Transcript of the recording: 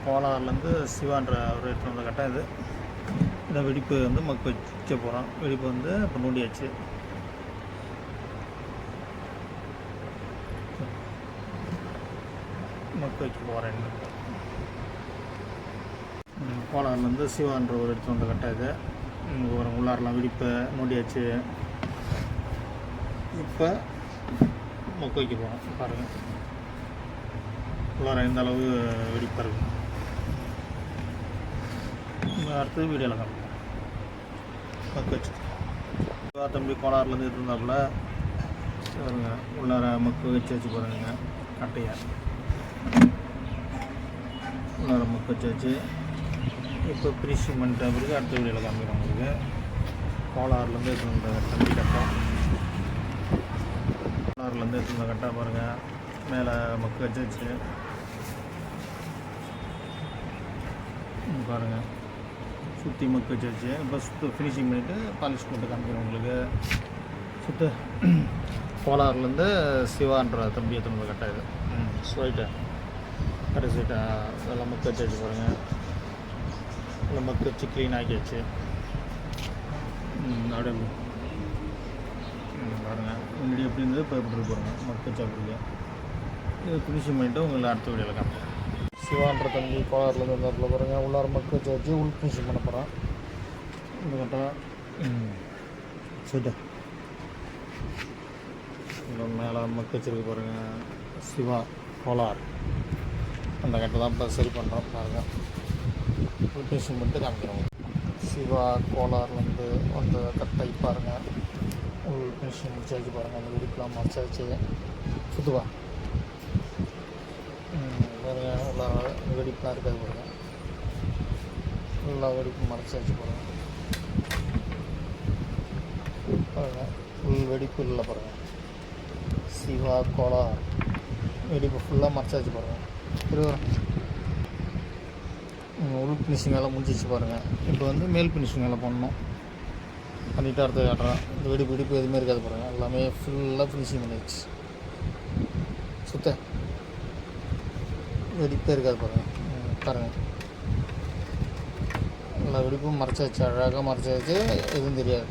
கோலார்லேருந்து சிவான்ற ஒரு எடுத்து வந்த கட்டம் இது. இந்த வெடிப்பு வந்து மக்கு வைக்க போகிறோம். வெடிப்பு வந்து இப்போ நோண்டியாச்சு. மக்கு வைக்க போகிறேன். கோலார்லேருந்து சிவான்ற ஒரு எடுத்து வந்த கட்டம் இது. ஒரு உள்ளாரெலாம் வெடிப்பை நோண்டியாச்சு. இப்போ மக்கு வைக்க போகிறோம். பாருங்கள், உள்ளார எந்த அளவு வெடிப்பாக இருக்கும். அடுத்தது வீடியோவில் காமிப்போம். மக்கு வச்சு தம்பி கோலார்லேருந்து எடுத்துருந்தாப்புல பாருங்க, உள்ளார மக்கு வச்சு பாருங்க. கட்டையை உள்ளார மக்கு வச்சு இப்போ ஃபினிஷிங் பண்ணிட்ட பிறகு அடுத்த வீடியோவில் காமிக்கிறோம் உங்களுக்கு. கோலார்லேருந்து எடுத்துருந்த தம்பி கட்டம், கோலார்லேருந்து எடுத்துருந்த கட்டம் பாருங்கள். மேலே மக்கு வச்சு பாருங்கள், சுற்றி மக்கு வச்சு இப்போ ஃபினிஷிங் பண்ணிவிட்டு பாலிஷ் போட்டு காமிக்கிறோம் உங்களுக்கு. சுற்று கோலார்லேருந்து சிவான்ற தம்பி எடுத்துருந்த கட்டம் இது. ஸ்வைட்டை கடைசிட்டை அதெல்லாம் மக்கு வச்சு பாருங்கள். இல்லை மக்கு வச்சு க்ளீன் ஆக்கியாச்சு. அப்படியே பாருங்கள், முன்னாடி எப்படி இருந்தது இப்போ எப்படி இருக்கு பாருங்கள். மக்கு வச்சு அப்படிங்க இது ஃபினிஷிங் பண்ணிவிட்டு உங்களை அடுத்த வீடியோவில் காமிப்போம். சிவான்ற தம்பி கோலார்லேருந்து வந்தாப்பில் பாருங்கள். உள்ளார மக்கு வச்சு உள் ஃபினிஷிங் பண்ண போகிறோம். இந்த கட்டம் சுட்டு மேலே மக்கு வச்சுருக்கு பாருங்கள். சிவா கோலார் அந்த கட்டை தான் இப்போ சரி பண்ணுறோம். பாருங்கள், உள் ஃபினிஷிங் பண்ணிட்டு காமிக்கிறோம். சிவா கோலார்லேருந்து அந்த கட்டை பாருங்கள். உள் ஃபினிஷிங் முடிச்சாச்சு பாருங்கள். அந்த வெடிப்பெலாம் மறைச்சாச்சு. சுற்றுவா பாருங்கள். உள்ளார வெடிப்புலாம் இருக்காது பாருங்கள். எல்லா வெடிப்பும் மறைச்சாச்சு பாருங்கள். பாருங்கள், ஃபுல் வெடிப்பு இல்லை பாருங்கள். சிவா கோலார் வெடிப்பு ஃபுல்லாக மறைச்சாச்சு பாருங்கள். உள் ஃபினிஷிங் எல்லாம் முடிஞ்சிச்சு பாருங்கள். இப்போ வந்து மேல் ஃபினிஷிங் எல்லாம் பண்ணணும். பண்ணிவிட்டு அடுத்த காட்டுறேன். இந்த வெடிப்பு எதுவுமே இருக்காது பாருங்கள். எல்லாமே ஃபுல்லாக ஃபினிஷிங் பண்ணிடுச்சு. சுத்த வெடிப்பே இருக்காது பாருங்கள். பாருங்கள், எல்லா வெடிப்பும் மறைச்சாச்சு. அழகாக மறைச்சாச்சு. எதுவும் தெரியாது.